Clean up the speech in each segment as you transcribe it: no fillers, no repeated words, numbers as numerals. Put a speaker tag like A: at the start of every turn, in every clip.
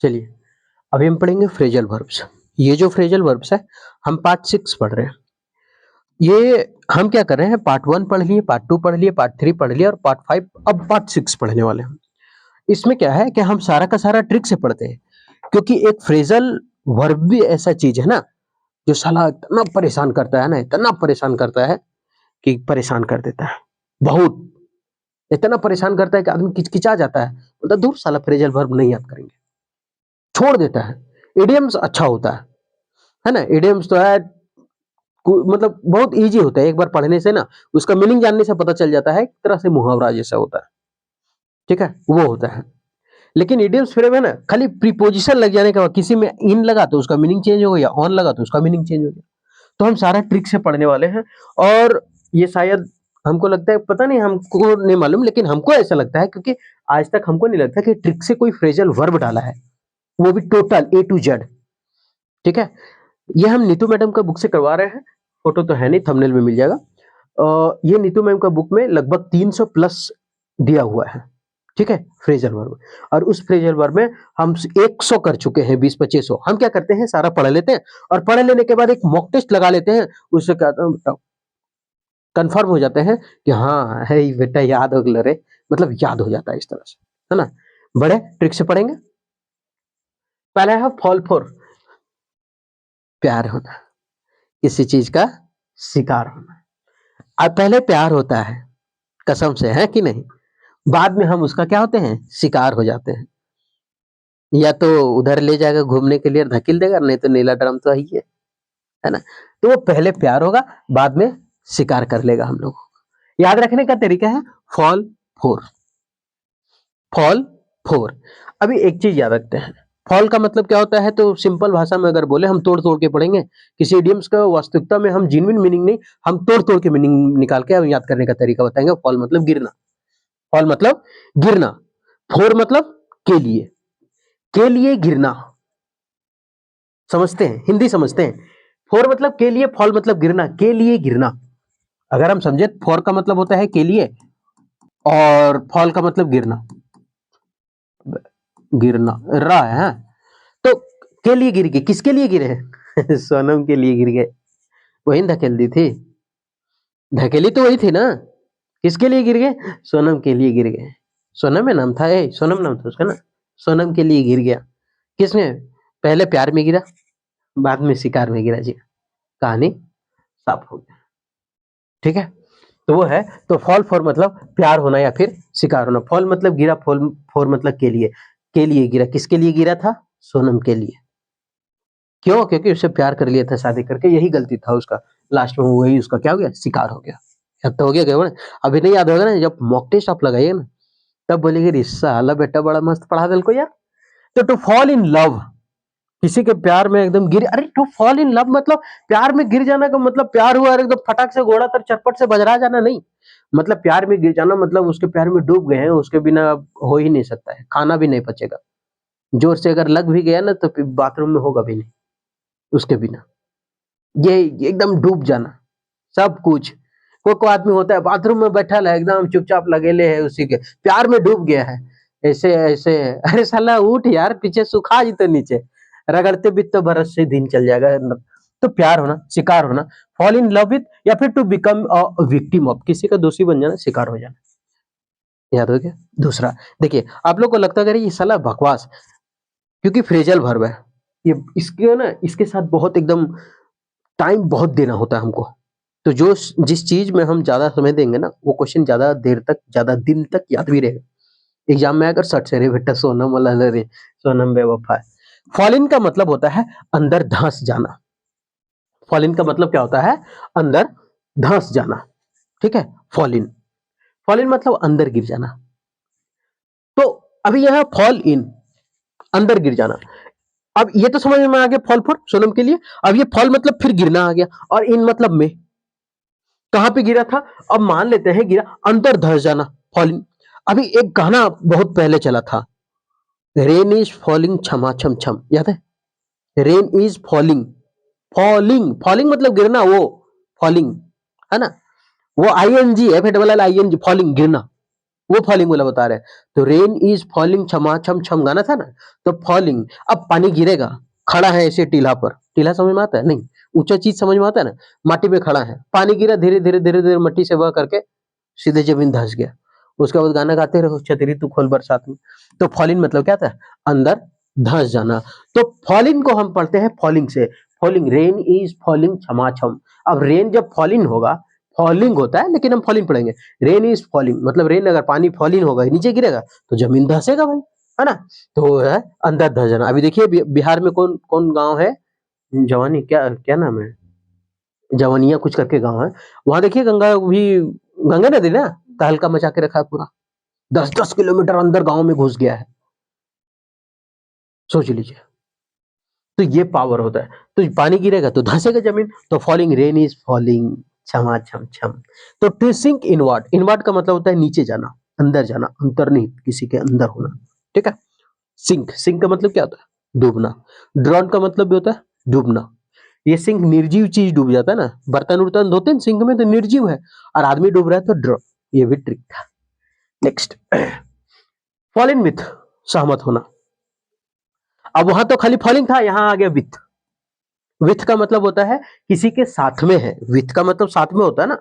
A: चलिए, अभी हम पढ़ेंगे फ्रेजल वर्ब्स। ये जो फ्रेजल वर्ब्स है, हम पार्ट 6 पढ़ रहे हैं। ये हम क्या कर रहे हैं, पार्ट 1 पढ़ लिए, पार्ट 2 पढ़ लिए, पार्ट 3 पढ़ लिया और पार्ट 5 अब पार्ट 6 पढ़ने वाले हैं। इसमें क्या है कि हम सारा का सारा ट्रिक से पढ़ते हैं, क्योंकि एक फ्रेजल वर्ब भी ऐसा चीज है ना, जो साला इतना परेशान करता है ना, इतना परेशान करता है कि परेशान कर देता है। बहुत इतना परेशान करता है कि आदमी किचकिचा जाता है, बोलता दूर साला फ्रेजल वर्ब नहीं याद करेंगे, छोड़ देता है। इडियम्स अच्छा होता है ना? इडियम्स तो है मतलब बहुत इजी होता है, एक बार पढ़ने से ना उसका मीनिंग जानने से पता चल जाता है, एक तरह से मुहावरा जैसा होता है। ठीक है, वो होता है। लेकिन इडियम्स फिर है ना, खाली प्रीपोजिशन लग जाने के बाद, किसी में इन लगा तो उसका मीनिंग चेंज हो गया, ऑन लगा तो उसका मीनिंग चेंज हो गया। तो हम सारा ट्रिक से पढ़ने वाले हैं। और ये शायद हमको लगता है, पता नहीं, हमको नहीं मालूम, लेकिन हमको ऐसा लगता है, क्योंकि आज तक हमको नहीं लगता कि ट्रिक से कोई फ्रेजल वर्ब डाला है, वो भी टोटल ए टू जेड। ठीक है, ये हम नीतू मैडम का बुक से करवा रहे हैं। फोटो तो है नहीं, थंबनेल में मिल जाएगा। ये नीतू मैम का बुक में लगभग 300 प्लस दिया हुआ है। ठीक है, फ्रेजल वर्ब। और उस फ्रेजल वर्ब में हम 100 कर चुके हैं, 20-2500। हम क्या करते हैं, सारा पढ़ लेते हैं और पढ़ लेने के बाद एक मॉक टेस्ट लगा लेते हैं। उससे क्या कंफर्म हो जाते हैं कि हाँ है बेटा, याद हो गया रे, मतलब याद हो जाता है इस तरह से, है ना? बड़े ट्रिक से पढ़ेंगे। पहला है फॉल फॉर, प्यार होना, किसी चीज का शिकार होना। अब पहले प्यार होता है, कसम से, है कि नहीं? बाद में हम उसका क्या होते हैं, शिकार हो जाते हैं। या तो उधर ले जाएगा घूमने के लिए और धकेल देगा, नहीं तो नीला ड्रम तो है ना? तो वो पहले प्यार होगा, बाद में शिकार कर लेगा हम लोग को। याद रखने का तरीका है फॉल फोर, फॉल फोर। अभी एक चीज याद रखते हैं, फॉल का मतलब क्या होता है, तो सिंपल भाषा में अगर बोले, हम तोड़ तोड़ के पढ़ेंगे। किसी इडियम्स का वास्तविकता में हम जेन्युइन मीनिंग नहीं, हम तोड़ तोड़ के मीनिंग निकाल के हम याद करने का तरीका बताएंगे। फॉल मतलब गिरना, फॉल मतलब गिरना। फोर मतलब के लिए गिरना। समझते हैं, हिंदी समझते हैं? फोर मतलब के लिए, फॉल मतलब गिरना, के लिए गिरना। अगर हम समझे, फोर का मतलब होता है के लिए और फॉल का मतलब गिरना। गिरना रा है, हाँ? तो के लिए गिर गए, किसके लिए गिरे हैं? सोनम के लिए गिर गए। वही न धकेल दी थी, धकेली तो वही थी ना। किसके लिए गिर गए? सोनम के लिए गिर गए। सोनम में नाम था, सोनम नाम था उसका ना। सोनम के लिए गिर गया। किसमें? पहले प्यार में गिरा, बाद में शिकार में गिरा जी। कहानी साफ हो गया। ठीक है, तो वो है। तो फॉल फॉर मतलब प्यार होना या फिर शिकार होना। फॉल मतलब गिरा, फॉल फॉर मतलब के लिए गिरा। किसके लिए गिरा था? सोनम के लिए। क्यों? क्योंकि उससे प्यार कर लिया था शादी करके, यही गलती था उसका। लास्ट में वही उसका क्या हो गया, शिकार हो गया। याद तो हो गया क्या? अभी नहीं याद होगा ना, जब मॉक टेस्ट आप लगाइए ना, तब बोलेंगे रे साला बेटा बड़ा मस्त पढ़ा दिल को यार। तो टू फॉल इन लव, किसी के प्यार में एकदम गिर, अरे टू फॉल इन लव मतलब प्यार में गिर जाना का मतलब, प्यार हुआ और एकदम फटाक से घोड़ा तर चटपट से बजरा जाना नहीं। मतलब प्यार में गिर जाना मतलब उसके प्यार में डूब गए हैं, उसके बिना अब हो ही नहीं सकता है, खाना भी नहीं पचेगा। जोर से अगर लग भी गया ना, तो फिर बाथरूम में होगा भी नहीं उसके बिना। ये एकदम डूब जाना, सब कुछ। कोई आदमी होता है बाथरूम में बैठा है, एकदम चुपचाप लगेले है, उसी के प्यार में डूब गया है, ऐसे ऐसे। अरे साला उठ यार, पीछे सुखा जी तो नीचे, रगड़ते भी तो बरस से दिन चल जाएगा। तो प्यार होना, शिकार होना, फॉल इन लव विथ, या फिर to become a victim of, किसी का दोषी बन जाना, शिकार हो जाना। याद हो गया? दूसरा देखिए, आप लोग को लगता है ये साला बकवास, क्योंकि फ्रेजल वर्ब है ये, इसके ना इसके साथ बहुत एकदम टाइम बहुत देना होता है हमको। तो जो जिस चीज में हम ज्यादा समय देंगे ना, वो क्वेश्चन ज्यादा देर तक, ज्यादा दिन तक याद भी रहेगा। एग्जाम में अगर सट से रे बेटा सोनम वाला रे, सोनम बेवफा है। फॉलिन का मतलब होता है अंदर धंस जाना। फॉलिन का मतलब क्या होता है? अंदर धंस जाना। ठीक है, फॉलिन, फॉलिन मतलब अंदर गिर जाना। तो अभी यह फॉल इन, अंदर गिर जाना। अब ये तो समझ में आ गया फॉल फॉर सोनम के लिए। अब ये फॉल मतलब फिर गिरना आ गया, और इन मतलब में। कहां पे गिरा था? अब मान लेते हैं गिरा, अंदर धंस जाना, फॉलिंग। अभी एक गाना बहुत पहले चला था, रेन इज फॉलिंग छमा छम छम, याद है? Rain is falling, falling, falling मतलब गिरना, वो फॉलिंग है ना, वो आईएनजी है, डबल एल आईएनजी, फॉलिंग गिरना। वो फॉलिंग वाला बता रहे हैं। तो रेन इज फॉलिंग छमा छम छम गाना था ना, तो फॉलिंग, अब पानी गिरेगा, खड़ा है ऐसे टीला पर, टीला समझ में आता है नहीं, ऊंचा चीज समझ में आता है ना, माटी में खड़ा है, पानी गिरा, धीरे धीरे धीरे धीरे मट्टी से बह करके सीधे जमीन धंस गया। उसके बाद गाना गाते रहो, छतरी तू खोल बरसात में। तो फॉलिन मतलब क्या था, अंदर धंस जाना। तो फॉलिन को हम पढ़ते हैं फॉलिंग से, फॉलिंग, रेन इज फॉलिंग छमाछम। अब रेन जब फॉलिन होगा, फॉलिंग होता है लेकिन हम फॉलिन पढ़ेंगे, रेन इज फॉलिंग मतलब रेन अगर पानी फॉलिन होगा, नीचे गिरेगा तो जमीन धंसेगा भाई, है ना। तो वो है अंदर धंस जाना। अभी देखिए बिहार में कौन कौन गांव है, जवानी, क्या क्या नाम है, जवनिया कुछ करके गांव है, वहां देखिए गंगा भी, गंगा नदी ना तहलका मचा के रखा है पूरा, 10-10 किलोमीटर अंदर गांव में घुस गया है, सोच लीजिए। तो ये पावर होता है। तो पानी गिरेगा तो धंसेगा जमीन, तो फॉलिंग, रेन इज फॉलिंग छमा छम छम। तो टू सिंक इनवर्ड, इनवर्ड का मतलब होता है नीचे जाना, अंदर जाना, अंतर्निहित किसी के अंदर होना, ठीक है। सिंक, सिंक का मतलब क्या होता है, डूबना। ड्रॉन का मतलब भी होता है डूबना। ये सिंक निर्जीव चीज डूब जाता है ना, बर्तन उर्तन धोते हैं सिंक में तो निर्जीव है, और आदमी डूब रहा है तो ड्रॉन। ये भी ट्रिक था। नेक्स्ट, फॉलिन विथ, सहमत होना। अब वहां तो खाली फॉलिंग था, यहां आ गया विथ। विथ का मतलब होता है किसी के साथ में है, विथ का मतलब साथ में होता है ना,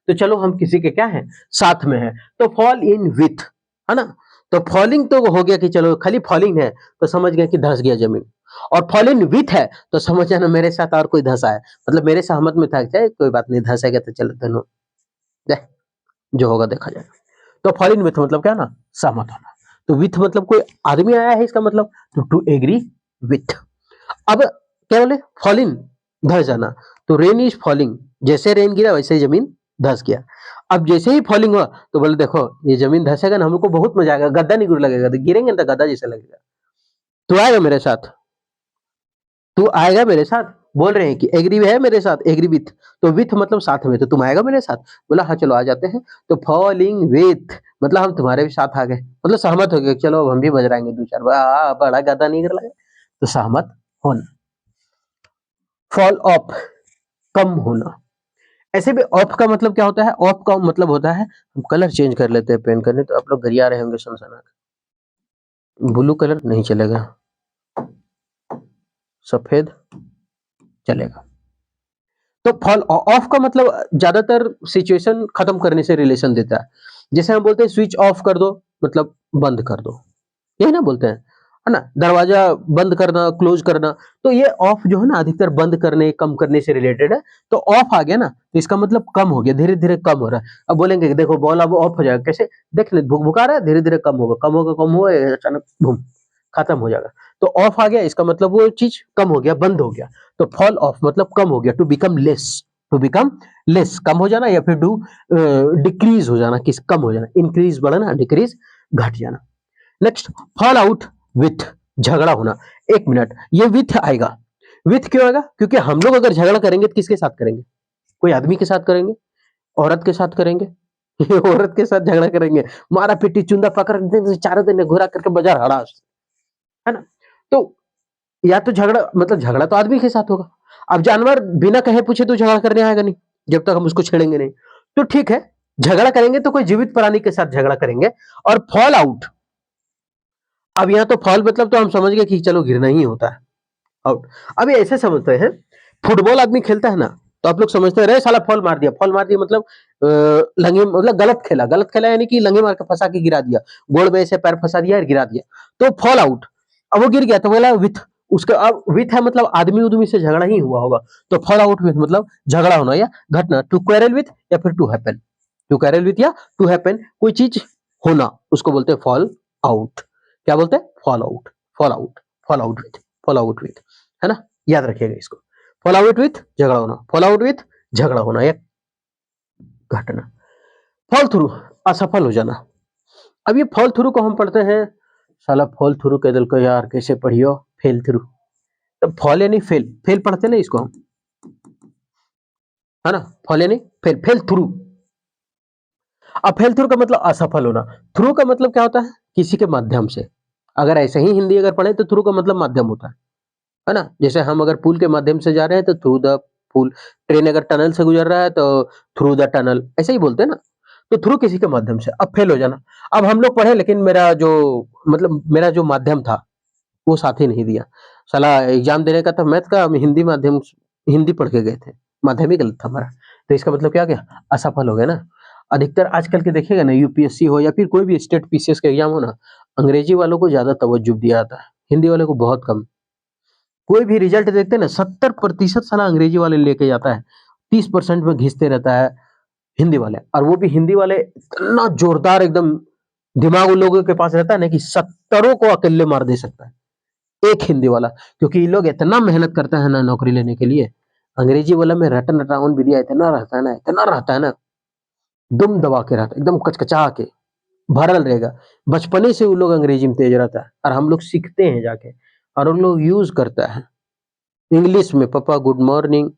A: तो चलो हम किसी के क्या है, साथ में है, तो फॉल इन विथ, है ना। तो फॉलिंग तो हो गया कि चलो खाली फॉलिंग है तो समझ गया कि धंस गया जमीन, और फॉल इन विथ है तो समझ जाना मेरे साथ और कोई धंसा है, मतलब मेरे सहमत में था, चाहे कोई बात नहीं, धंसेगा तो चलो दोनों, जो होगा देखा जाएगा। तो फॉल इन विथ मतलब क्या ना, सहमत होना। तो विथ मतलब कोई आदमी आया है, इसका मतलब टू एग्री विथ। अब क्या बोले, फॉलिंग, धस जाना। तो रेन इज फॉलिंग, जैसे रेन गिरा वैसे ही जमीन धस गया। अब जैसे ही फॉलिंग हुआ तो बोले देखो ये जमीन धसेगा ना, हम लोग को बहुत मजा आएगा, गद्दा नहीं गिर लगेगा, तो गिरेंगे ना तो गद्दा जैसा लगेगा। तू आएगा मेरे साथ, तू आएगा मेरे साथ, बोल रहे हैं कि एग्री है मेरे साथ, एग्री विथ। तो विथ मतलब साथ में, तो तुम आएगा मेरे साथ, बोला हाँ चलो आ जाते हैं। तो फॉलिंग विथ मतलब हम तुम्हारे भी साथ आ गए, मतलब सहमत हो गए, चलो अब हम भी बजराएंगे दो चार बार, बड़ा गद्दा नहीं गिर लगे, तो सहमत होना। फॉल ऑफ, कम होना। ऐसे भी ऑफ का मतलब क्या होता है, ऑफ का मतलब होता है, हम कलर चेंज कर लेते हैं पेन करने, तो आप लोग गरिया रहे होंगे सनसना, ब्लू कलर नहीं चलेगा, सफेद चलेगा। तो फॉल ऑफ का मतलब ज्यादातर सिचुएशन खत्म करने से रिलेशन देता है। जैसे हम बोलते हैं स्विच ऑफ कर दो, मतलब बंद कर दो, यही ना बोलते हैं, है ना, दरवाजा बंद करना, क्लोज करना। तो ये ऑफ जो है ना अधिकतर बंद करने, कम करने से रिलेटेड है। तो ऑफ आ गया ना, तो इसका मतलब कम हो गया, धीरे धीरे कम हो रहा है। अब बोलेंगे कि देखो बॉल अब ऑफ हो जाएगा, कैसे, देख ले भुक भुका रहा है, धीरे धीरे कम होगा, कम होगा, कम होगा, अचानक बूम खत्म हो जाएगा। तो ऑफ आ गया, इसका मतलब वो चीज कम हो गया, बंद हो गया। तो फॉल ऑफ मतलब कम हो गया, to become less, to become less, कम हो जाना, या फिर डू डिक्रीज हो जाना, किस कम हो जाना, इंक्रीज बढ़ना, डिक्रीज घट जाना। नेक्स्ट, फॉल आउट विथ, झगड़ा होना। एक मिनट, ये विथ आएगा, विथ क्यों आएगा, क्योंकि हम लोग अगर झगड़ा करेंगे तो किसके साथ करेंगे, कोई आदमी के साथ करेंगे, औरत के साथ करेंगे, औरत के साथ झगड़ा करेंगे, मारा पीटी चुंदा पकड़ चारों दिन घुरा करके बाजार हड़ास, है ना। तो या तो झगड़ा, मतलब झगड़ा तो आदमी के साथ होगा। अब जानवर बिना कहे पूछे तो झगड़ा करने आएगा नहीं, जब तक हम उसको छेड़ेंगे नहीं। तो ठीक है, झगड़ा करेंगे तो कोई जीवित प्राणी के साथ झगड़ा करेंगे। और फॉल आउट, अब यहाँ तो फॉल मतलब तो हम समझ गए कि चलो गिरना ही होता है, आउट। अब ये ऐसे समझते हैं, फुटबॉल आदमी खेलता है ना, तो आप लोग समझते हैं, अरे साला फॉल मार दिया, फॉल मार दिया मतलब लंगे, मतलब गलत खेला, गलत खेला यानी कि लंगे मार के फंसा के गिरा दिया, गोल में ऐसे पैर फंसा दिया और गिरा दिया, तो फॉल आउट। अब वो गिर गया तो बोला विथ, उसका अब विथ है मतलब आदमी उदमी से झगड़ा ही हुआ होगा, तो फॉल आउट विथ मतलब झगड़ा होना या घटना, टू क्वेरल विथ या फिर to happen, to quarrel with या टू हैपन, कोई चीज होना, उसको बोलते हैं फॉल आउट। क्या बोलते हैं, fall out, fall out, fall out with, fall out with, है ना, याद रखिएगा इसको। फॉल आउट विथ झगड़ा होना, फॉल आउट विथ झगड़ा होना या घटना। फॉल थ्रू, असफल हो जाना। अब ये फॉल थ्रू को हम पढ़ते हैं, साला फॉल थ्रू कह दिल को यार, कैसे पढ़ियो, फेल थ्रू। तो फॉल यानी फेल, फेल पढ़ते ना इसको हम, है ना, फॉल यानी फेल, फेल थ्रू। अब फेल थ्रू का मतलब असफल होना, थ्रू का मतलब क्या होता है, किसी के माध्यम से। अगर ऐसे ही हिंदी अगर पढ़े तो थ्रू का मतलब माध्यम होता है ना। जैसे हम अगर पुल के माध्यम से जा रहे हैं तो थ्रू द पुल, ट्रेन अगर टनल से गुजर रहा है तो थ्रू द टनल, ऐसे ही बोलते हैं ना। तो थ्रू किसी के माध्यम से, अब फेल हो जाना। अब हम लोग पढ़े लेकिन मेरा जो माध्यम था वो साथ ही नहीं दिया। साला एग्जाम देने का था मैथ का, हम हिंदी माध्यम हिंदी पढ़ के गए थे, माध्यम ही गलत था हमारा। तो इसका मतलब क्या गया, असफल हो गया ना। अधिकतर आजकल के देखिएगा ना, यूपीएससी हो या फिर कोई भी स्टेट पीसीएस का एग्जाम हो ना, अंग्रेजी वालों को ज्यादा तवज्जो दिया जाता है, हिंदी वाले को बहुत कम। कोई भी रिजल्ट देखते हैं ना, 70% साला अंग्रेजी वाले लेके जाता है, 30% में घिसते रहता है हिंदी वाले। और वो भी हिंदी वाले इतना जोरदार एकदम दिमाग उन लोगों के पास रहता है ना कि 70 को अकेले मार दे सकता है एक हिंदी वाला। क्योंकि ये लोग इतना मेहनत करता है ना नौकरी लेने के लिए। अंग्रेजी वाला में रटन रटाउन विद्या इतना रहता है ना, इतना रहता है ना, दुम दबा के रहता है, एकदम कचकचा के भरल रहेगा। बचपने से वो लोग अंग्रेजी में तेज रहता है और हम लोग सीखते हैं जाके, और उन लोग यूज करता है इंग्लिश में। पापा गुड मॉर्निंग,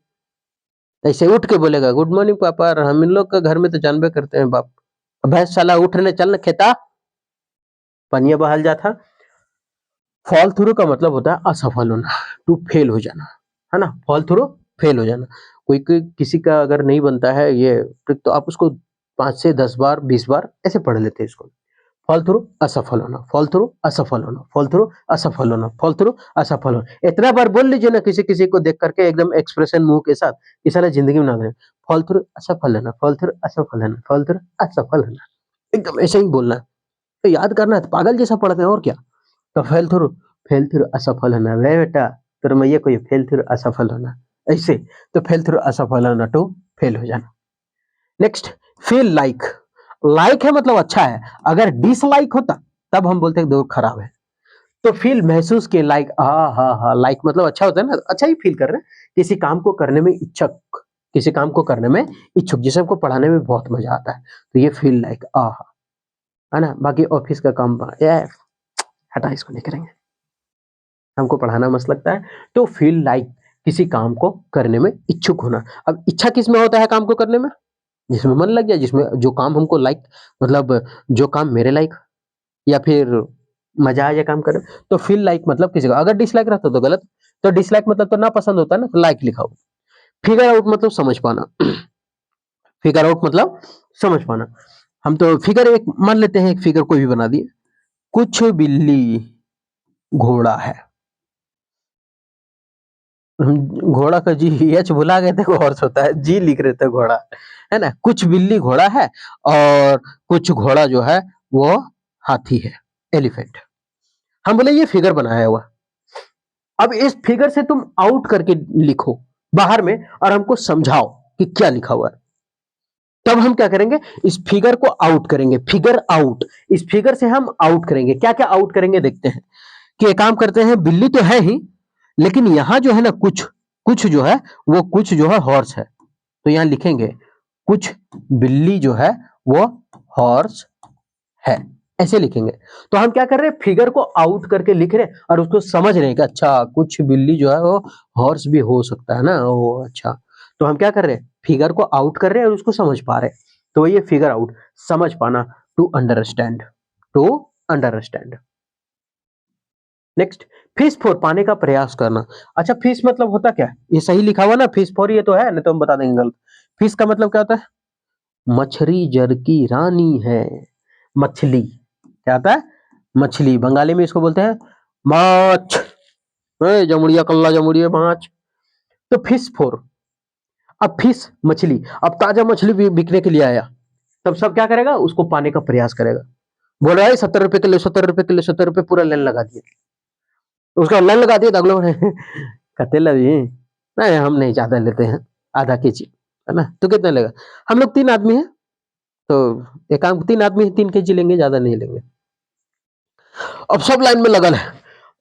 A: ऐसे उठ के बोलेगा गुड मॉर्निंग पापा, और हम इन लोग का घर में तो जानबे करते हैं बाप, भैंस साला उठने चल न खेता, पनिया बहल जाता। फॉल थ्रू का मतलब होता है असफल होना, टू फेल हो जाना, है ना। फॉल थ्रू फेल हो जाना। कोई किसी का अगर नहीं बनता है ये ट्रिक, तो आप उसको 5 से 10 बार 20 बार ऐसे पढ़ लेते हैं इसको। फॉल थ्रू असफल होना, फॉल थ्रू असफल होना, फॉल थ्रू असफल होना, फॉल थ्रू असफल होना। इतना बार बोल लीजिए ना किसी किसी को देख करके एकदम एक्सप्रेशन मुंह के साथ, कि साला जिंदगी में ना दे, फॉल थ्रू असफल होना, फॉल थ्रू असफल होना, फॉल थ्रू असफल होना, एकदम ऐसे ही बोलना है। तो याद करना है, तो पागल जैसा पढ़ते हैं और क्या। तो फेल थ्रू असफल होना वे बेटा, तेरे मैया को ये फेल थ्रू असफल होना ऐसे। तो फेल थ्रू असफल होना टू फेल हो जाना। Next, feel like. लाइक है मतलब अच्छा है, अगर डिसलाइक होता तब हम बोलते हैं दो खराब है। तो फील महसूस के लाइक, हा लाइक मतलब अच्छा होता है ना, अच्छा ही फील कर रहे हैं, किसी काम को करने में इच्छुक, किसी काम को करने में इच्छुक, जिसे हमको पढ़ाने में बहुत मजा आता है, तो ये फील लाइक है ना। बाकी ऑफिस का काम ये हटा, इसको नहीं करेंगे, हमको पढ़ाना मस्त लगता है। तो फील लाइक किसी काम को करने में इच्छुक होना। अब इच्छा किस में होता है काम को करने में, जिसमें मन लग गया, जिसमें जो काम हमको लाइक, मतलब जो काम मेरे लाइक, या फिर मजा आ जाए काम करे। तो फील लाइक मतलब किसी का, अगर डिसलाइक रहता तो गलत। तो डिसलाइक मतलब तो ना पसंद होता है ना, तो लाइक लिखा हो। फिगर आउट मतलब समझ पाना। फिगर आउट मतलब समझ पाना। हम तो फिगर एक मान लेते हैं, एक फिगर कोई भी बना दिए, कुछ बिल्ली घोड़ा है। हम घोड़ा का जी एच भुला गए थे, हॉर्स होता है, जी लिख रहे थे घोड़ा, है ना। कुछ बिल्ली घोड़ा है, और कुछ घोड़ा जो है वो हाथी है, एलिफेंट। हम बोले ये फिगर बनाया हुआ। अब इस फिगर से तुम आउट करके लिखो बाहर में, और हमको समझाओ कि क्या लिखा हुआ है। तब हम क्या करेंगे, इस फिगर को आउट करेंगे, फिगर आउट। इस फिगर से हम आउट करेंगे, क्या क्या आउट करेंगे देखते हैं। कि एक काम करते हैं, बिल्ली तो है ही, लेकिन यहां जो है ना कुछ, कुछ जो है वो कुछ जो है हॉर्स है। तो यहां लिखेंगे कुछ बिल्ली जो है वो हॉर्स है, ऐसे लिखेंगे। तो हम क्या कर रहे हैं, फिगर को आउट करके लिख रहे हैं, और उसको समझ रहे हैं कि अच्छा कुछ बिल्ली जो है वो हॉर्स भी हो सकता है ना, वो अच्छा। तो हम क्या कर रहे हैं, फिगर को आउट कर रहे हैं और उसको समझ पा रहे हैं। तो ये फिगर आउट, समझ पाना, to understand, to understand. Next, fish for पाने का प्रयास करना। अच्छा, फिश मतलब होता क्या है, ये सही लिखा हुआ ना, फिश फॉर ये तो है, नहीं तो हम बता देंगे गलत। फिश का मतलब क्या होता है, मछली जल की रानी है, मछली क्या होता है, मछली। बंगाली में इसको बोलते हैं माछ, जमुड़िया कल्ला जमुड़िया माछ। तो फिश फोर, अब फिश मछली, अब ताजा मछली भी बिकने के लिए आया, तब सब क्या करेगा, उसको पाने का प्रयास करेगा। बोल रहा है 70 रुपए किलो, 70 रुपए किलो, 70 रुपए, पूरा लाइन लगा दिए। उसका लाइन लगा दिया तो अगले बोले कहते लगी नहीं, हम नहीं ज्यादा लेते हैं, आधा केजी, है ना। तो कितना लेगा, हम लोग 3 आदमी हैं, तो एक काम, 3 आदमी 3 केजी लेंगे, ज्यादा नहीं लेंगे। अब सब लाइन में लगल है।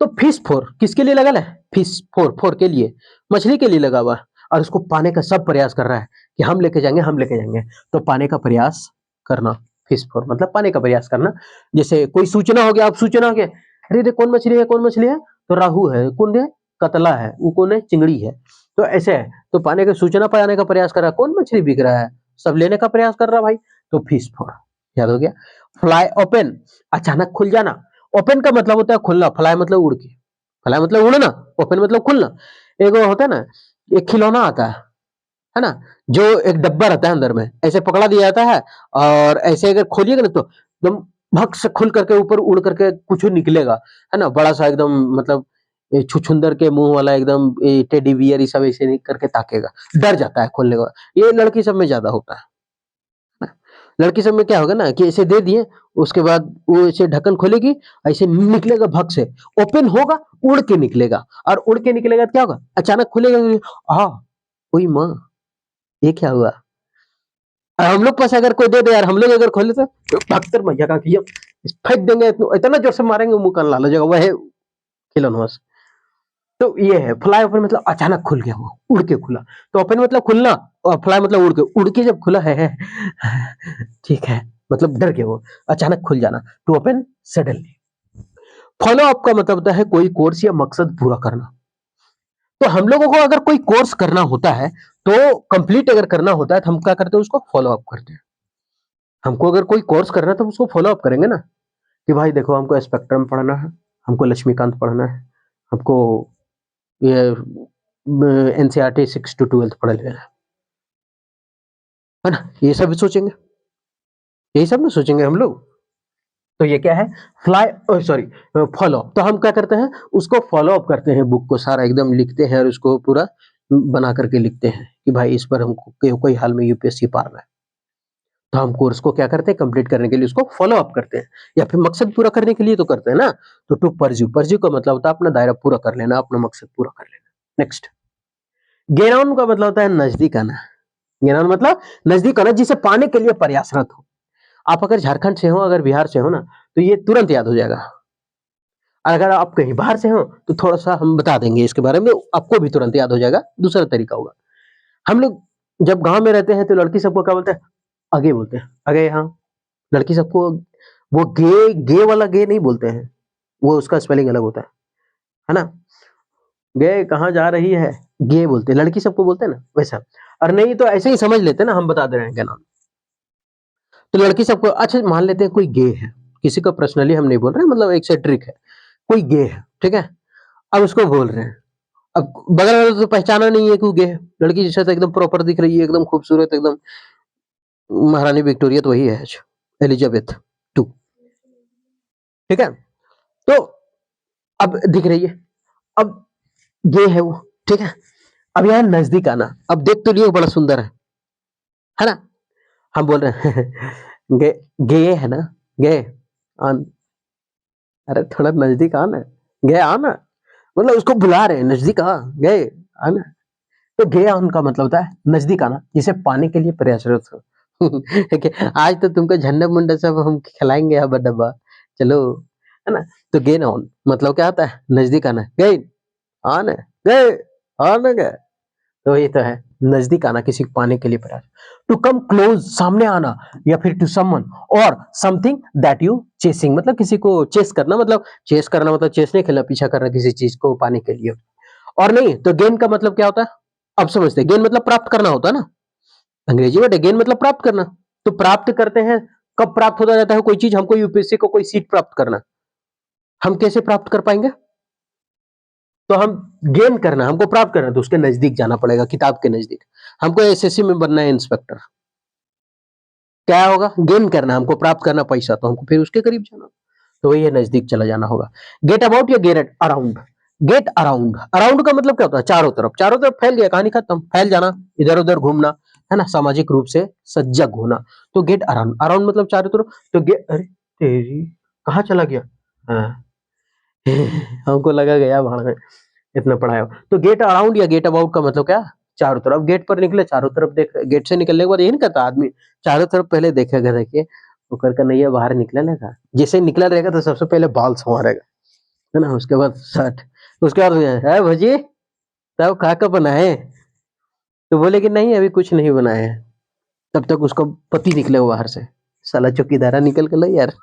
A: तो फिश फोर किसके लिए लगल है, फिश फोर, फोर के लिए, मछली के लिए लगा हुआ है, और उसको पाने का सब प्रयास कर रहा है कि हम लेके जाएंगे, हम लेके जाएंगे। तो पाने का प्रयास करना, फिश फोर मतलब पाने का प्रयास करना। जैसे कोई सूचना हो गया, आप सूचना हो गया, अरे रे कौन मछली है, कौन मछली है, तो राहू है, कौन है, कतला है, वो कौन है, चिंगड़ी है। तो ऐसे है, तो पाने का सूचना पाने का प्रयास कर रहा है, कौन मछली बिक रहा है, सब लेने का प्रयास कर रहा है भाई। तो फिश फोर याद हो गया। फ्लाई ओपन, अचानक खुल जाना। ओपन का मतलब होता है खुलना, फ्लाई मतलब उड़ के, फ्लाई मतलब उड़ना, ओपन मतलब खुलना। एक वो होता है ना, एक खिलौना आता है, है ना? जो एक डब्बा रहता है अंदर में, ऐसे पकड़ा दिया जाता है और ऐसे अगर खोलिएगा ना तो एकदम भक से खुल करके ऊपर उड़ करके कुछ निकलेगा, है ना? बड़ा-सा एकदम मतलब छुछुंदर के मुँह वाला एकदम टेडी बियर ये सब ऐसे नहीं करके ताकेगा, डर जाता है खोलने के बाद। ये लड़की सब में ज़्यादा होता है। ना? लड़की सब में क्या होगा ना कि ऐसे दे दिए, उसके बाद वो ऐसे ढक्कन खोलेगी, ऐसे निकलेगा भग से, ओपन होगा, उड़ के निकलेगा और उड़ के निकलेगा तो क्या होगा? अचानक खुलेगा, ओई माँ! ये क्या हुआ? और हम लोग पास अगर कोई दे दे यार, हम लोग अगर खोले तो भागकर भैया का किया फेंक देंगे, इतना जोर से मारेंगे मुँह कान लाल हो जाएगा, वह खिलौना बस। तो ये है फ्लाई ओपन मतलब अचानक खुल गया वो, उड़ के खुला। तो ओपन मतलब खुलना और फ्लाई मतलब उड़ के जब खुला है ठीक है, मतलब डर के वो, अचानक खुल जाना, to open suddenly. Follow up का मतलब होता है कोई कोर्स या मकसद पूरा करना। तो हम लोगों को अगर कोई कोर्स करना होता है, तो कंप्लीट अगर करना होता है, तो हम क्या करते हैं उसको फॉलो अप करते हैं। हमको अगर कोई कोर्स करना है तो उसको फॉलो अप करेंगे ना, कि भाई देखो हमको स्पेक्ट्रम पढ़ना है, हमको लक्ष्मीकांत पढ़ना है, हमको ये एनसीईआरटी 6 टू 12 पढ़ लेना है ना? ये सब भी सोचेंगे, यही सब ना सोचेंगे हम लोग। तो ये क्या है? Sorry, follow up. तो हम क्या करते हैं उसको फॉलो अप करते हैं, बुक को सारा एकदम लिखते हैं और उसको पूरा बना करके लिखते हैं कि भाई इस पर हमको कोई हाल में यूपीएससी पारना है। तो हम कोर्स को क्या करते हैं कंप्लीट करने के लिए उसको फॉलो अप करते हैं, या फिर मकसद पूरा करने के लिए तो करते हैं ना। तो टू परस्यू, परस्यू का मतलब होता है अपना दायरा पूरा कर लेना, अपना मकसद पूरा कर लेना। नेक्स्ट, गेन ऑन का मतलब होता है नजदीक आना। गेन ऑन मतलब नजदीक आना, जिसे पाने के लिए प्रयासरत हो। आप अगर झारखंड से हो, अगर बिहार से हो ना, तो ये तुरंत याद हो जाएगा। और अगर आप कहीं बाहर से हो तो थोड़ा सा हम बता देंगे इसके बारे में, आपको भी तुरंत याद हो जाएगा। दूसरा तरीका होगा, हम लोग जब गांव में रहते हैं तो लड़की सबको क्या बोलते हैं? अगे बोलते हैं, अगे। हाँ, लड़की सबको वो गे गे वाला गे नहीं बोलते हैं, वो उसका स्पेलिंग अलग होता है ना? गे कहाँ जा रही है, गे बोलते हैं, लड़की सबको बोलते हैं ना वैसा। और नहीं तो ऐसे ही समझ लेते हैं ना, हम बता दे रहे हैं क्या नाम। तो लड़की सबको अच्छा मान लेते हैं कोई गे है, किसी को पर्सनली हम नहीं बोल रहे, मतलब एक से ट्रिक है। कोई गे है, ठीक है, अब उसको बोल रहे हैं। अब बगल वाले तो पहचाना नहीं है कि वो गे है। लड़की जैसे तो एकदम प्रॉपर दिख रही है, एकदम खूबसूरत, एकदम महारानी विक्टोरिया तो वही है, एलिजाबेथ टू, ठीक है। तो अब दिख रही है, अब गे है वो, ठीक है। अब यहाँ नजदीक आना, अब देख तो लियो बड़ा सुंदर है ना? हम बोल रहे हैं गे, गे है ना, गे आन, अरे थोड़ा नजदीक आना, गे आना, मतलब उसको बुला रहे हैं, नजदीक आ, गए आना। तो गे आन का मतलब होता है नजदीक आना, जिसे पाने के लिए प्रयासरत हो। ठीक है, आज तो तुमको झंडा मुंडा सब हम खिलाएंगे हवा डब्बा, चलो, है ना? तो गे ऑन मतलब क्या होता है? नजदीक आना, गए आना, गए आना, गए। तो ये तो है नजदीक आना, किसी को पाने के लिए प्रयास। टू कम क्लोज, सामने आना, या फिर टू समवन और समथिंग दैट यू चेसिंग, मतलब किसी को चेस करना, मतलब चेस करना मतलब चेस नहीं खेलना, पीछा करना किसी चीज को पाने के लिए। और नहीं तो गेन का मतलब क्या होता है? अब समझते हैं, गेन मतलब प्राप्त करना होता है ना, अंग्रेजी वर्ड है गेन मतलब प्राप्त करना। तो प्राप्त करते हैं, कब प्राप्त होता जाता है कोई चीज? हमको यूपीएससी को कोई सीट प्राप्त करना, हम कैसे प्राप्त कर पाएंगे? तो हम गेन करना, हमको प्राप्त करना, तो उसके नजदीक जाना पड़ेगा, किताब के नजदीक। हमको एसएससी में बनना है इंस्पेक्टर, क्या होगा? गेन करना, हमको प्राप्त करना पैसा, तो हमको फिर उसके करीब जाना, तो वही है नजदीक चला जाना होगा। गेट अबाउट या get around? Get around, around का मतलब क्या होता है? चारों तरफ, चारों तरफ फैल गया, कहानी खत्म, फैल जाना, इधर उधर घूमना, है ना, सामाजिक रूप से सजग होना। तो गेट अराउंड, अराउंड मतलब चारों तरफ। तो गेट, अरे तेरी, कहाँ चला गया? हाँ। हमको लगा गया भाड़ में, इतना पढ़ाया हो। तो गेट अराउंड या गेट अबाउट का मतलब क्या? चारों तरफ, गेट पर निकले, चारों तरफ देख, गेट से निकलने के बाद यही नहीं कहता आदमी, चारों तरफ पहले देखेगा, देखिए ओकर का नैया बाहर निकला रहेगा, जैसे ही निकला रहेगा तो सबसे पहले बाल संवारेगा, है ना, उसके बाद शर्ट, उसके बाद है भजी तब खा का बनाए, तो बोले कि नहीं अभी कुछ नहीं बनाए हैं, तब तक उसका पति निकले वो बाहर से, साला चौकीदारा निकल के लो यार,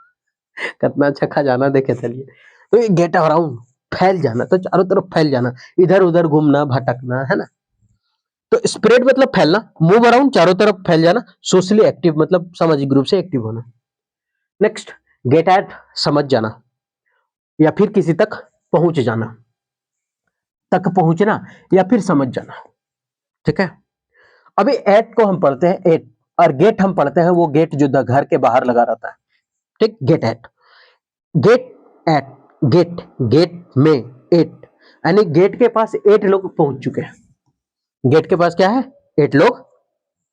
A: कितना अच्छा खजाना देखे चलिए। तो ये गेट अराउंड, फैल जाना, तो चारों तरफ फैल जाना, इधर उधर घूमना भटकना, है ना। तो स्प्रेड मतलब फैलना, मूव अराउंड चारों तरफ फैल जाना, सोशली एक्टिव मतलब सामाजिक रूप से एक्टिव होना। नेक्स्ट, गेट एट, समझ जाना, या फिर किसी तक पहुंच जाना, तक पहुंचना या फिर समझ जाना, ठीक है। अभी एट को हम पढ़ते हैं एट, और गेट हम पढ़ते हैं वो गेट जो घर के बाहर लगा रहता है, ठीक, get at, get at, gate, gate में एट, यानी गेट के पास 8 लोग पहुंच चुके हैं। गेट के पास क्या है, 8 लोग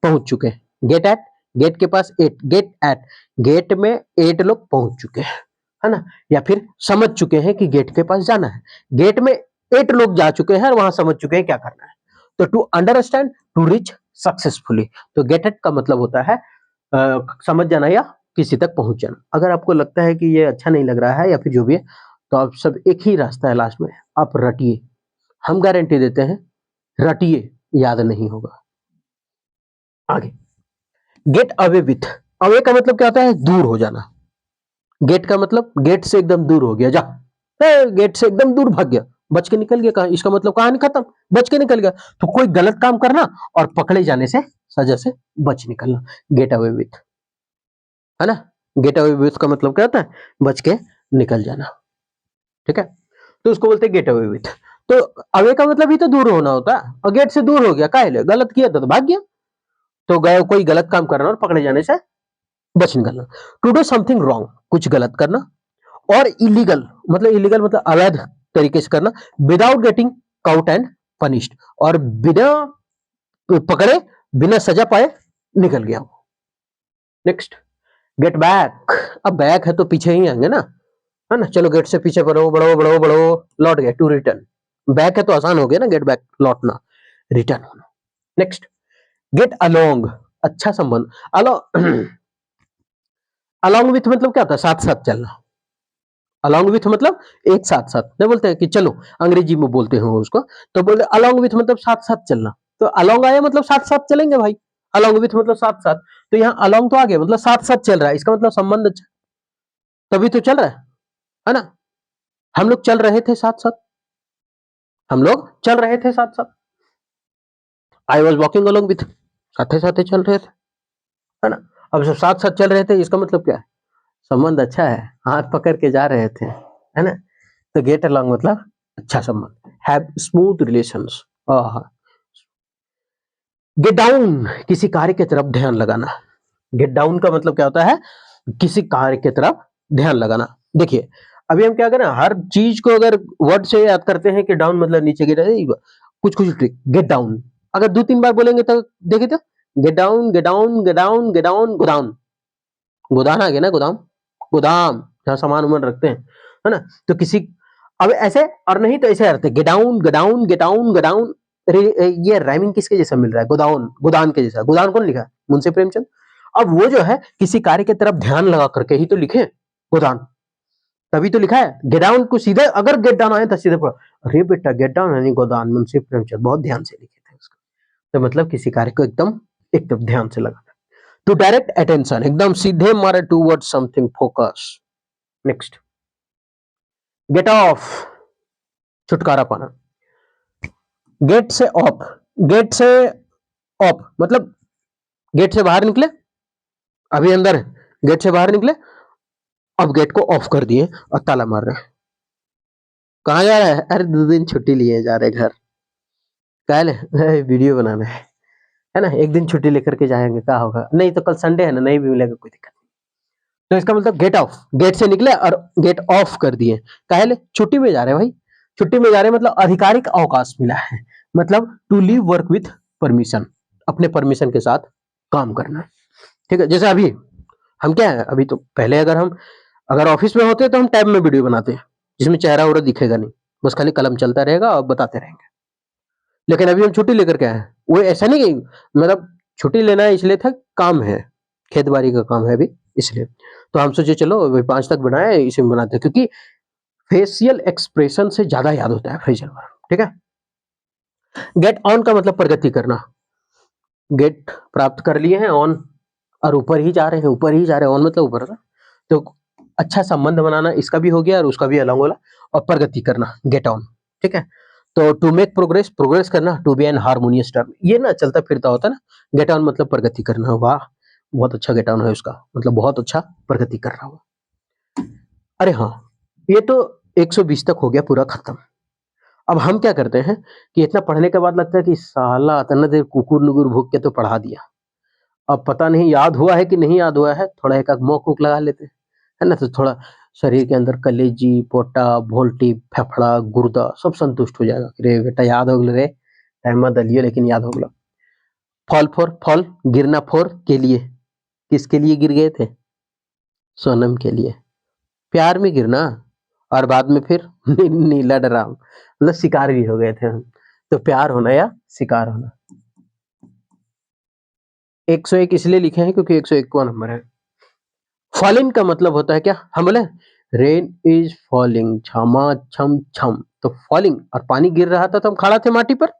A: पहुंच चुके हैं। गेट एट, गेट के पास 8, गेट एट, गेट में 8 लोग पहुंच चुके हैं, है ना, या फिर समझ चुके हैं कि गेट के पास जाना है। गेट में 8 लोग जा चुके हैं और वहां समझ चुके हैं क्या करना है। तो to understand, to reach successfully, तो गेट एट का मतलब होता है समझ जाना या किसी तक पहुंच जाना। अगर आपको लगता है कि ये अच्छा नहीं लग रहा है या फिर जो भी है, तो आप सब एक ही रास्ता है लास्ट में, आप रटिए, हम गारंटी देते हैं, रटिए, याद नहीं होगा। आगे, गेट अवे विथ, अवे का मतलब क्या होता है, दूर हो जाना। गेट का मतलब गेट से एकदम दूर हो गया, जा, गेट से एकदम दूर भाग गया, बच के निकल गया, कहा इसका मतलब कहानी खत्म, बच के निकल गया। तो कोई गलत काम करना और पकड़े जाने से, सजा से बच निकलना, गेट अवे विथ, है ना। गेट अवे विथ का मतलब क्या होता है, बच के निकल जाना, ठीक है, तो उसको बोलते हैं गेट अवे विथ। तो अवे का मतलब ही तो दूर होना होता है, और गेट से दूर हो गया, काहे गलत किया था तो भाग गया, तो गए कोई गलत काम करना और पकड़े जाने से बच निकलना। टू डू समथिंग रॉन्ग, कुछ गलत करना, और इलीगल मतलब अवैध तरीके से करना, without getting cout and punished, और बिना पकड़े, बिना सजा पाए निकल गया। नेक्स्ट, गेट बैक, अब बैक है तो पीछे ही आएंगे ना, है ना, चलो गेट से पीछे बढ़ो बढ़ो बढ़ो बढ़ो, लौट गए, टू रिटर्न, बैक है तो आसान हो गया ना, गेट बैक लौटना, रिटर्न होना। नेक्स्ट, गेट अलोंग, अच्छा संबंध, अलो अलोंग विथ मतलब क्या होता है, साथ साथ चलना, अलोंग विथ मतलब एक साथ साथ, नहीं बोलते हैं कि चलो, अंग्रेजी में बोलते हैं उसको, तो बोलते अलोंग विथ मतलब साथ साथ चलना, तो अलोंग आया मतलब साथ साथ चलेंगे भाई, अलोंग विथ मतलब साथ साथ, तो यहाँ अलोंग तो आ गया मतलब साथ साथ चल रहा है, इसका मतलब संबंध अच्छा, तभी तो चल रहा है ना, हम लोग चल रहे थे साथ साथ, हम लोग चल रहे थे साथ साथ, I was walking along with, साथे साथे चल रहे थे, है ना। अब सब साथ साथ चल रहे थे, इसका मतलब क्या है, संबंध अच्छा है, हाथ पकड़ के जा रहे थे, है ना, तो गेट अलोंग मतलब अच्छा संबंध, have smooth relations. Get down, किसी कार्य की तरफ ध्यान लगाना, गेट डाउन का मतलब क्या होता है, किसी कार्य की तरफ ध्यान लगाना। देखिए, अभी हम क्या करें, हर चीज को अगर वर्ड से याद करते हैं कि डाउन मतलब नीचे गिरा, कुछ कुछ ट्रिक, गेट डाउन, अगर 2-3 बार बोलेंगे तो देखिए, तो get down, get down, get down, get down, गोदाम, गोदान आ गया ना, गोदाम, गोदाम जहाँ सामान उमान रखते हैं, है ना, तो किसी, अब ऐसे, और नहीं तो ऐसे रहते, get down, get down, get down, get down, ये राइमिंग किसके जैसा मिल रहा है, गोदान, गोदान के जैसा, गोदान कौन लिखा, मुंशी प्रेमचंद। अब वो जो है किसी कार्य की तरफ ध्यान लगा करके ही तो लिखे गोदान, तभी तो लिखा है, गेट डाउन को सीधे अगर गेट डाउन आए तो सीधे पढ़ो, अरे बेटा गेट डाउन यानी गोदान, मुंशी प्रेमचंद बहुत ध्यान से लिखे थे उसको, तो मतलब किसी कार्य को एकदम एकदम ध्यान से लगा, टू डायरेक्ट अटेंशन, एकदम सीधे मारे toward something focus. Next, get off, छुटकारा पाना, गेट से ऑफ, गेट से ऑफ मतलब गेट से बाहर निकले, अभी अंदर है, गेट से बाहर निकले, अब गेट को ऑफ कर दिए और ताला मार रहे हैं, कहाँ जा रहा है, अरे 2 दिन छुट्टी लिए जा रहे घर, कल वीडियो बनाना है ना, एक दिन छुट्टी लेकर के जाएंगे, क्या होगा, नहीं तो कल संडे है ना, नहीं भी मिलेगा कोई दिक्कत नहीं, तो इसका मतलब गेट ऑफ, गेट से निकले और गेट ऑफ कर दिए, काहे, छुट्टी में जा रहे हैं भाई, छुट्टी में जा रहे हैं मतलब आधिकारिक अवकाश मिला है, मतलब to leave work with permission, अपने परमिशन के साथ काम करना, ठीक है। जैसे अभी हम क्या है, अभी तो पहले अगर हम अगर ऑफिस में होते तो हम टैब में वीडियो बनाते हैं, जिसमें चेहरा वगैरह दिखेगा नहीं, बस खाली कलम चलता रहेगा और बताते रहेंगे, लेकिन अभी हम छुट्टी लेकर के आए हैं, वो ऐसा नहीं कि मतलब छुट्टी लेना है इसलिए था, काम है, खेत बाड़ी का काम है अभी, इसलिए तो हम सोचे चलो अभी 5 तक बनाए, इसी में बनाते हैं, क्योंकि फेशियल एक्सप्रेशन से ज्यादा याद होता है फेशियल वर्ब, ठीक है। गेट ऑन का मतलब प्रगति करना, गेट प्राप्त कर लिए हैं, ऑन और ऊपर ही जा रहे हैं, ऊपर ही जा रहे हैं, ऑन मतलब ऊपर, तो अच्छा संबंध बनाना, इसका भी हो गया और उसका भी अलग होला, और प्रगति करना, गेट ऑन, ठीक है। तो टू मेक प्रोग्रेस, प्रोग्रेस करना, to be an harmonious term, ये ना चलता फिरता होता है ना, गेट ऑन मतलब प्रगति करना, वाह बहुत अच्छा गेट ऑन है उसका, मतलब बहुत अच्छा प्रगति कर रहा हुआ। अरे हाँ, ये तो 120 तक हो गया पूरा खत्म, अब हम क्या करते हैं कि इतना पढ़ने के बाद लगता है कि साला इतना देर कुकुर-नुकुर भूक के तो पढ़ा दिया। अब पता नहीं याद हुआ है कि नहीं याद हुआ है, थोड़ा एक आध मौक-वूक लगा लेते हैं, है ना? तो थोड़ा शरीर के अंदर कलेजी, पोटा, भोल्टी, फेफड़ा, गुर्दा सब संतुष्ट हो जाएगा। रे बेटा याद हो गेल रे, टाइम मत दलियो लेकिन याद हो गेलो। फॉल फॉर फॉल, गिरना फॉर के लिए, किसके लिए गिर गए थे? सोनम के लिए। प्यार में गिरना और बाद में फिर नीला ड्राम मतलब शिकार भी हो गए थे हम। तो प्यार होना या शिकार होना। 101 इसलिए लिखे हैं क्योंकि 101वां नंबर है। फॉलिन का मतलब होता है क्या? हम बोले रेन इज फॉलिंग छमा छम छम। तो फॉलिंग और पानी गिर रहा था तो हम खड़ा थे माटी पर,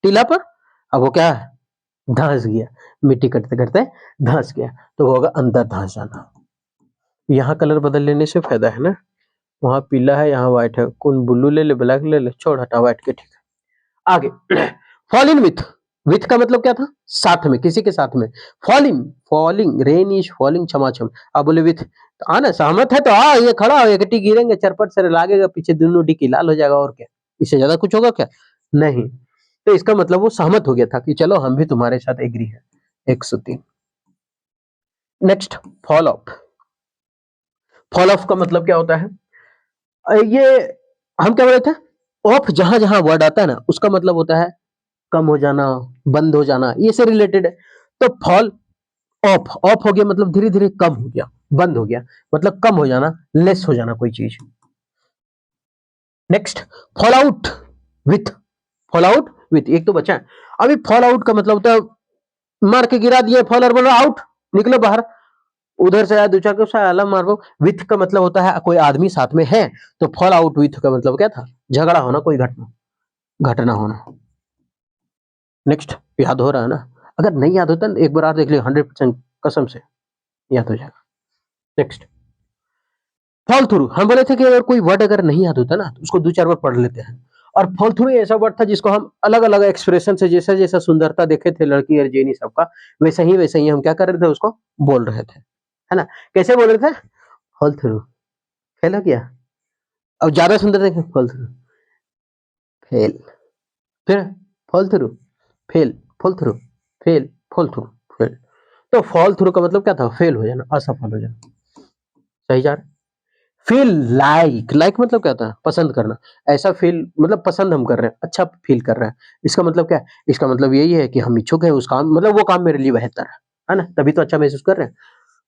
A: टीला पर। अब वो क्या है? धंस गया। मिट्टी करते करते धंस गया तो वो होगा अंदर धंस जाना। यहाँ कलर बदल लेने से फायदा है ना। वहां पीला है यहाँ व्हाइट है, कौन ब्लू ले ले ब्लैक ले ले, छोड़ हटा व्हाइट के, ठीक है। आगे फॉल इन विथ का मतलब क्या था? साथ में, किसी के साथ में। Falling falling rain is falling छमाछम। अब बोले विथ तो आना सहमत है तो आ ये खड़ा हो, एक टी गिरेंगे चरपट से लागेगा पीछे दोनों डिक्की लाल हो जाएगा और क्या, इससे ज्यादा कुछ होगा क्या? नहीं। तो इसका मतलब वो सहमत हो गया था कि चलो हम भी तुम्हारे साथ एग्री है। 103। Next fall of. Fall of का मतलब क्या होता है? ये हम क्या बोले थे? ऑफ जहां जहां वर्ड आता है ना उसका मतलब होता है कम हो जाना, बंद हो जाना, ये से रिलेटेड है। तो फॉल ऑफ, ऑफ हो गया मतलब धीरे धीरे कम हो गया, बंद हो गया मतलब कम हो जाना, लेस हो जाना कोई चीज। Next fall out with. Fall out with एक तो बचा है। अभी फॉल आउट का मतलब होता है मार के गिरा दिए फॉलर बोलो आउट, निकलो बाहर। उधर से आया दो चार को साला मारो। विथ का मतलब होता है कोई आदमी साथ में है। तो फॉल आउट विथ का मतलब क्या था? झगड़ा होना, कोई घटना घटना होना। नेक्स्ट याद हो रहा है ना? अगर नहीं याद होता ना एक बार और देख लियो, 100% कसम से याद हो जाएगा। Next fall through. हम बोले थे कि अगर कोई वर्ड अगर नहीं याद होता ना तो उसको दो चार बार पढ़ लेते हैं। और फॉल थ्रू ऐसा वर्ड था जिसको हम अलग अलग एक्सप्रेशन से जैसा जैसा सुंदरता देखे थे लड़की और जेनी सबका, वैसे ही हम क्या कर रहे थे उसको बोल रहे थे, है ना? कैसे बोल रहे थे? Fall through. फेल हो गया। अब ज्यादा सुंदर देखें, फॉल थ्रू, फेल, फिर fall through, fail, fall through, fail, fall through, fail. तो फॉल थ्रू का मतलब क्या था? फेल हो जाना, असफल हो जाना। सही जा रहा है। फील लाइक, लाइक मतलब क्या था? पसंद करना। ऐसा फील मतलब पसंद हम कर रहे हैं, अच्छा फील कर रहे हैं। इसका मतलब क्या है? इसका मतलब यही है कि हम इच्छुक हैं उस काम, मतलब वो काम मेरे लिए बेहतर है ना? तभी तो अच्छा महसूस कर रहे हैं।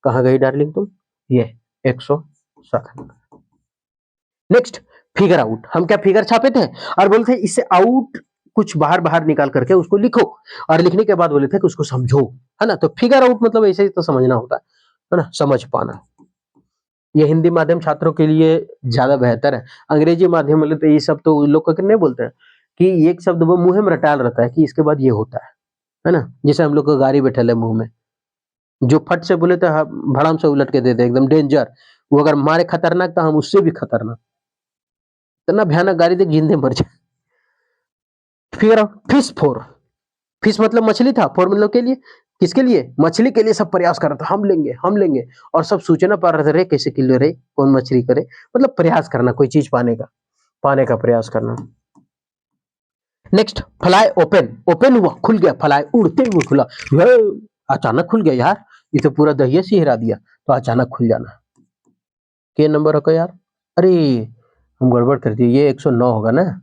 A: कहाँ गई डार्लिंग तुम? ये 107। Next figure out. हम क्या फिगर छापे थे और बोलते थे इससे आउट कुछ बाहर बाहर निकाल करके उसको लिखो, और लिखने के बाद बोले थे कि उसको समझो, है ना? तो फिगर आउट मतलब ऐसे ही तो समझना होता है ना? समझ पाना। ये हिंदी माध्यम छात्रों के लिए ज्यादा बेहतर है। अंग्रेजी माध्यम वाले तो ये सब तो उन लोग को नहीं बोलते हैं कि एक शब्द वो मुंह में रटाल रहता है कि इसके बाद ये होता है ना? जैसे हम लोग को गाड़ी बैठल है मुंह में, जो फट से बोले तो भड़ाम से उलट के दे दे एकदम डेंजर। वो अगर मारे खतरनाक तो हम उससे भी खतरनाक। इतना भयानक गाड़ी देख जिंदे मर जाए। फिर फिश फोर। फिश मतलब मछली था, फोर मतलब के लिए, किसके लिए? मछली के लिए सब प्रयास कर रहा था, हम लेंगे हम लेंगे। और सब सूचना पा रहे थे रे कैसे किलो रे, कौन मछली करे, मतलब प्रयास करना कोई चीज पाने का प्रयास करना। Next fly open. ओपन हुआ, खुल गया, फ्लाई उड़ते हुए खुला। ये अचानक खुल गया यार, ये तो पूरा दहिया से हिरा दिया। तो अचानक खुल जाना। के नंबर रखो यार, अरे हम गड़बड़ कर दिए, ये 109 होगा ना,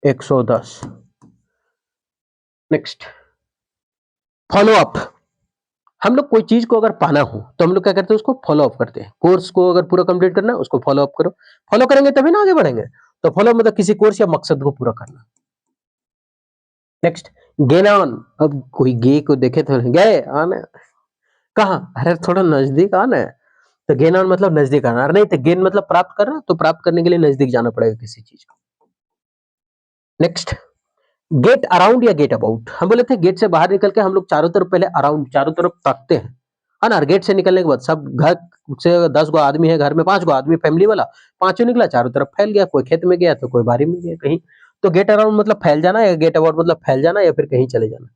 A: 110। Next follow up. हम लोग कोई चीज को अगर पाना हो तो हम लोग क्या करते हैं? उसको फॉलो अप करते हैं। कोर्स को अगर पूरा कंप्लीट करना है उसको फॉलो अप करो। फॉलो करेंगे तभी ना आगे बढ़ेंगे। तो फॉलो मतलब किसी कोर्स या मकसद को पूरा करना। Next gain on. अब कोई गे को देखे तो गए आना, कहाँ? अरे थोड़ा नजदीक आना है। तो गेन ऑन मतलब नजदीक आना, और नहीं तो गेन मतलब प्राप्त करना, तो प्राप्त करने के लिए नजदीक जाना पड़ेगा किसी चीज को। नेक्स्ट गेट अराउंड या गेट अबाउट। हम बोले थे गेट से बाहर निकल के हम लोग चारों तरफ पहले अराउंड चारों तरफ ताकते हैं, है ना? गेट से निकलने के बाद सब घर से 10 गो आदमी है घर में, 5 गो आदमी फैमिली वाला, पांचों निकला चारों तरफ फैल गया, कोई खेत में गया तो कोई बारी में गया कहीं। तो गेट अराउंड मतलब फैल जाना, या गेट अबाउट मतलब फैल जाना या फिर कहीं चले जाना,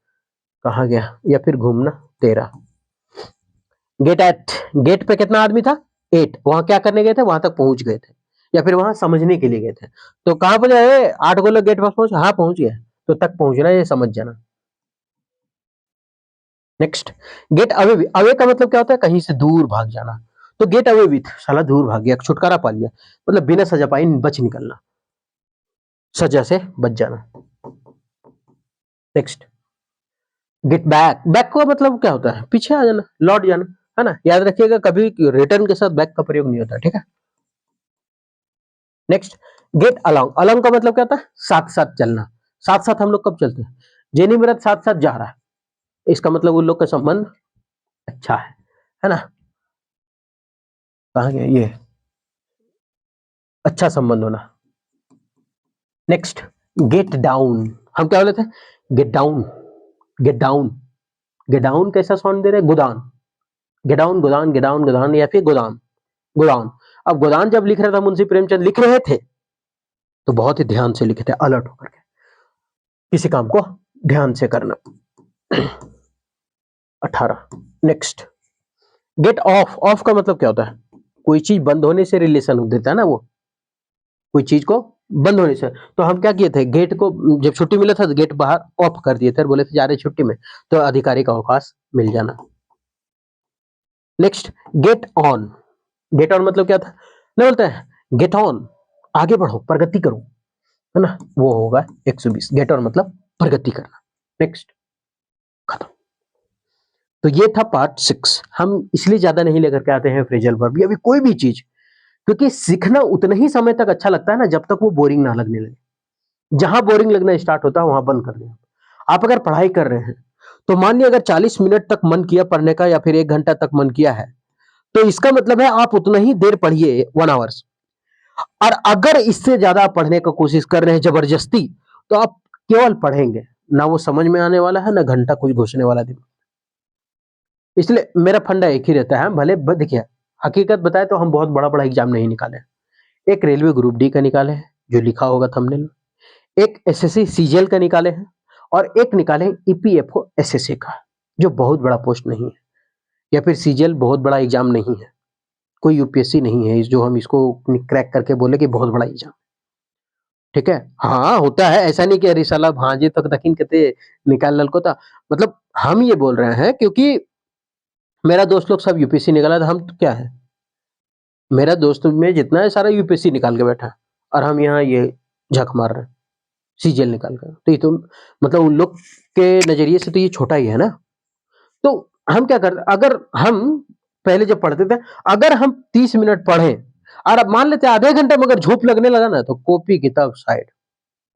A: कहाँ गया, या फिर घूमना। 13 गेट एट। गेट पे कितना आदमी था? 8। वहां क्या करने गए थे? वहां तक पहुंच गए थे। या फिर वहां समझने के लिए गए थे। तो कहाँ पर जाए, 8 गोलक गेट पास पहुंच, हाँ पहुंच गया, तो तक पहुंचना ये समझ जाना। नेक्स्ट, गेट अवे, अवे का मतलब क्या होता है, कहीं से दूर भाग जाना। तो गेट अवे विथ, साला दूर भाग गया, छुटकारा पा लिया, मतलब बिना सजा पाए बच निकलना, सजा से बच जाना। नेक्स्ट, गेट बैक, बैक का मतलब क्या होता है, पीछे आ जाना, लौट जाना, है ना। याद रखिएगा कभी रिटर्न के साथ बैक का प्रयोग नहीं होता, ठीक है। नेक्स्ट, गेट अलोंग, अलोंग का मतलब क्या होता है, साथ साथ चलना। साथ साथ हम लोग कब चलते हैं, जेनी मेरठ साथ साथ जा रहा है, इसका मतलब उन लोग का संबंध अच्छा है ना। कहा गया ये, अच्छा संबंध होना। नेक्स्ट, गेट डाउन, हम क्या बोले थे, get down, get down, get down कैसा साउंड दे रहे हैं, गोदान, गेट डाउन, गोदान, गेट डाउन, गोदान, या फिर गोदाम, गोदान। अब गोदान जब लिख रहा था मुंशी प्रेमचंद लिख रहे थे, तो बहुत ही ध्यान से लिखे थे, अलर्ट होकर के, किसी काम को ध्यान से करना। 18। नेक्स्ट, गेट ऑफ, ऑफ का मतलब क्या होता है, कोई चीज बंद होने से रिलेशन देता है ना वो, कोई चीज को बंद होने से। तो हम क्या किए थे, गेट को जब छुट्टी मिला था तो गेट बाहर ऑफ कर दिए थे, बोले थे जा रहे छुट्टी में, तो अधिकारी का अवकाश मिल जाना। Next, get on, get on मतलब क्या था, नहीं बोलते हैं गेट ऑन, आगे बढ़ो, प्रगति करो, है ना, वो होगा 120। गेट ऑन मतलब प्रगति करना। नेक्स्ट, खत्म। तो ये था पार्ट 6। हम इसलिए ज्यादा नहीं लेकर के आते हैं फ्रेजल वर्ब, अभी कोई भी चीज, क्योंकि सीखना उतना ही समय तक अच्छा लगता है ना जब तक वो बोरिंग ना लगने लगे। जहां बोरिंग लगना स्टार्ट होता है वहां बंद कर दें। आप अगर पढ़ाई कर रहे हैं तो मानिए अगर 40 मिनट तक मन किया पढ़ने का या फिर 1 घंटा तक मन किया है, तो इसका मतलब है आप उतना ही देर पढ़िए, 1 आवर्स। और अगर इससे ज्यादा आप पढ़ने का कोशिश कर रहे हैं जबरदस्ती, तो आप केवल पढ़ेंगे, ना वो समझ में आने वाला है, ना घंटा कुछ घुसने वाला दिन। इसलिए मेरा फंडा एक ही रहता है, भले देखिए, हकीकत बताए तो हम बहुत बड़ा बड़ा एग्जाम नहीं निकाले। एक रेलवे ग्रुप डी का निकाले हैं, जो लिखा होगा थंबनेल में, एक एसएससी सीजीएल का निकाले हैं, और एक निकाले हैं ईपीएफओ एसएससी का, जो बहुत बड़ा पोस्ट नहीं है, या फिर सीजीएल बहुत बड़ा एग्जाम नहीं है, कोई यूपीएससी नहीं है जो हम इसको क्रैक करके बोले कि बहुत बड़ा एग्जाम, ठीक है। हाँ होता है, ऐसा नहीं कि अरे साला भांजे तक दखिन कहते निकाल लल को था, मतलब हम ये बोल रहे हैं क्योंकि मेरा दोस्त लोग सब यूपीएससी निकाला था, हम तो क्या है, मेरा दोस्त में जितना है सारा यूपीएससी निकाल के बैठा, और हम यहाँ ये झक मार रहे हैं सीजीएल निकाल कर। तो ये तो मतलब उन लोग के नजरिए से तो ये छोटा ही है ना। तो हम क्या करते, अगर हम पहले जब पढ़ते थे, अगर हम 30 मिनट पढ़े और अब मान लेते आधे घंटे में अगर झोंक लगने लगा ना, तो कॉपी किताब साइड,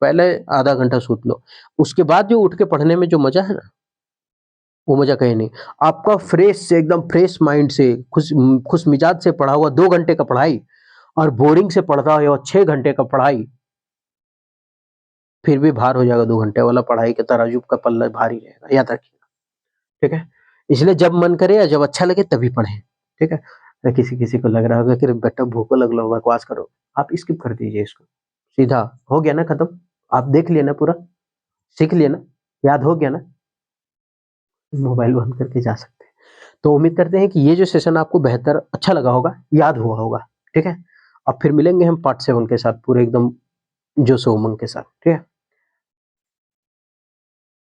A: पहले आधा घंटा सूत लो, उसके बाद जो उठ के पढ़ने में जो मजा है ना, वो मजा कहीं नहीं। आपका फ्रेश से एकदम फ्रेश माइंड से खुश मिजाज से पढ़ा हुआ 2 घंटे का पढ़ाई, और बोरिंग से पढ़ता हुआ 6 घंटे का पढ़ाई, फिर भी भार हो जाएगा। 2 घंटे वाला पढ़ाई के तराजू का पल्ला भारी रहेगा, याद रखिएगा, ठीक है। इसलिए जब मन करे या जब अच्छा लगे तभी पढ़ें, ठीक है। किसी किसी को लग रहा होगा कि बेटा भूखो लग लो बकवास करो, आप स्किप कर दीजिए इसको, सीधा हो गया ना खत्म। आप देख लिए ना पूरा, सीख लिए ना, याद हो गया ना, मोबाइल बंद करके जा सकते हैं। तो उम्मीद करते हैं कि ये जो सेशन आपको बेहतर अच्छा लगा होगा, याद हुआ होगा, ठीक है। अब फिर मिलेंगे हम पार्ट 7 के साथ, पूरे एकदम जोश उमंग के साथ, ठीक है।